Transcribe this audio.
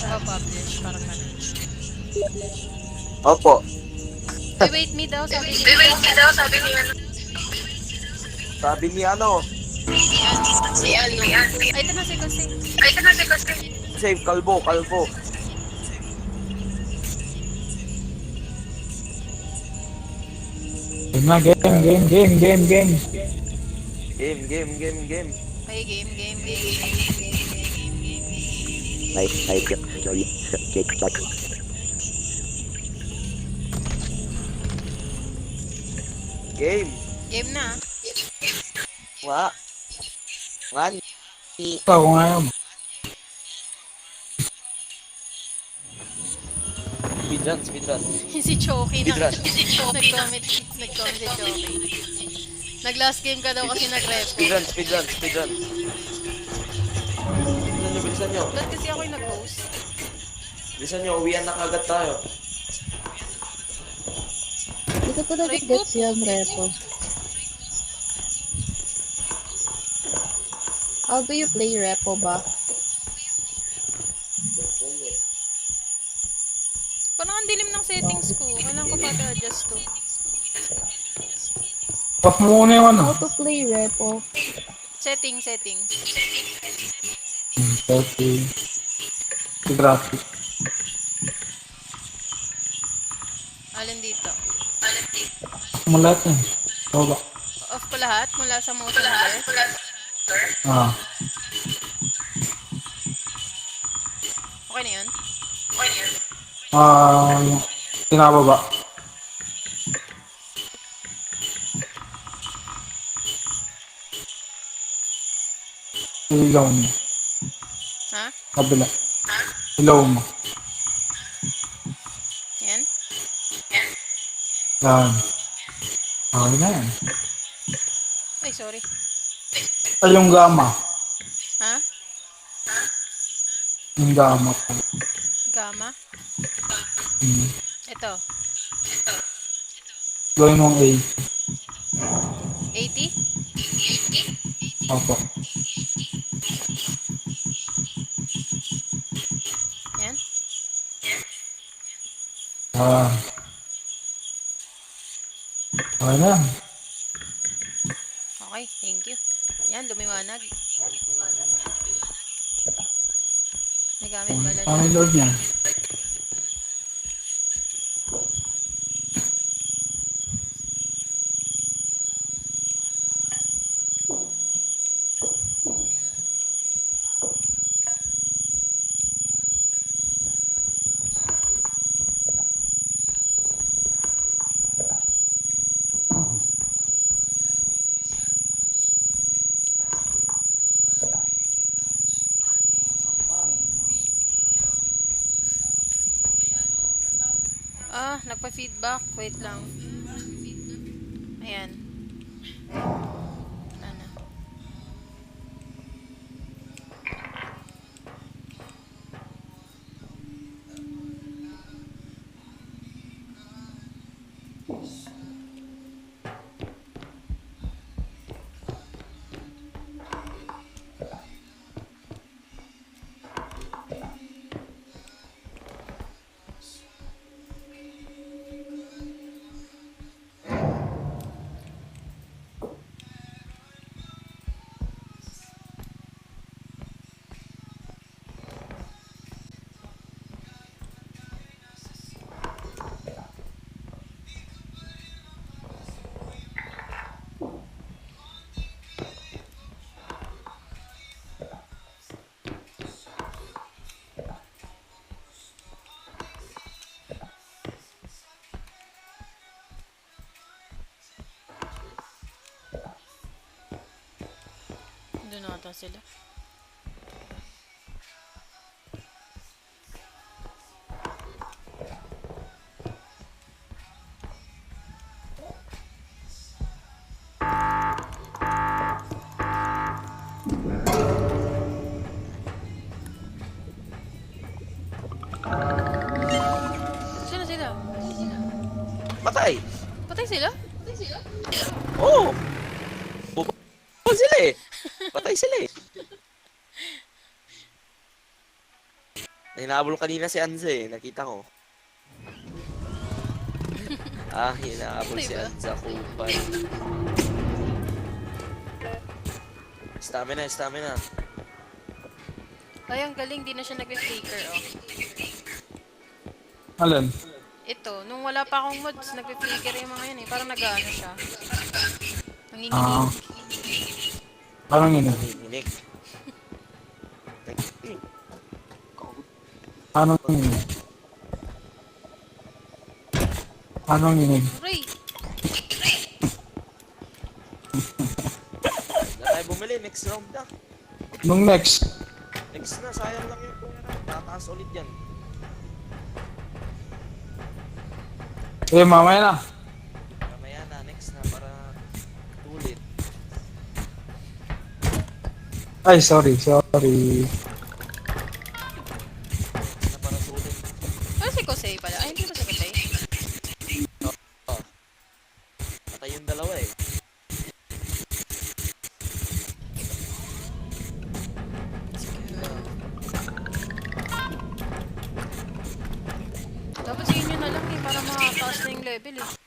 Oh, publish. Parang ganun. Opo. Uy, wait me daw, sabi ni ano. Sabi ni ano, Si Ann. Ay, ito na si Kasi. save, kalbo, kalbo. Game na, game. Game. Ay, game. Game. Game na. Wa. Nga. Ito ako ngayon. Speedrun. Si Choki na. Speedrun. Nag-comment si Choki. Nag-last game ka daw kasi nag-repo. Speedrun. Bilisan nyo. Ba't kasi ako yung nag-host? Bilisan nyo, uwian na kagad tayo. Hindi ko talaga gets yung repo. How do you play repo ba? Parang ang dilim ng settings ko. Kailangan ko pa adjust to. Off mo muna yung ano. How to play repo? Settings. Okay. Graphic. Alin dito? Mo lahat yan. Baba. Off ko lahat mula sa motion blur. Okay na yun? Yung pinababa. Ilaw mo. Ha? Kabila. Ilaw mo. Yan? Yan. Okay na yan. Ay, sorry. Ay, yung gamma. Ha? Yung gamma po. Gamma? Hmm. Ito. Gawin mong 80? Opo. Yan? Okay na yan. Okay, thank you. Yan, lumiwanag. Nagamit pala siya. Kami load niya. Nagpa-feedback. Wait lang. Ayan. Ano? Doon ata sila. Sino sila? Patay. Patay sila? Oo. Bubol sila eh. Patay sila eh. Hinahabol kanina si Anze eh. Nakita ko. Hinahabol si Diba? Anza Kupal. Stamina, stamina. Ay, ang galing. Di na siya nag-flicker, oh. Alin? Ito, nung wala pa akong mods, nag-flicker yung mga yun eh. Parang nag-ano siya. Nanginginig. Ah. Parang yun. Nanginginig. Anong yun? Anong yun? Ray! Na tayo bumili, next round na. Nung next. Next na, sayang lang yung pera. Tataas ulit yan. Mamaya na. Mamaya na, next na para ulit. Ay, sorry. Na para ulit. Ano si Kosei pala? Ay, hindi ba si Kosei? Patay yung dalawa eh. Dapat sa inyo na lang eh, para makataas na yung level eh.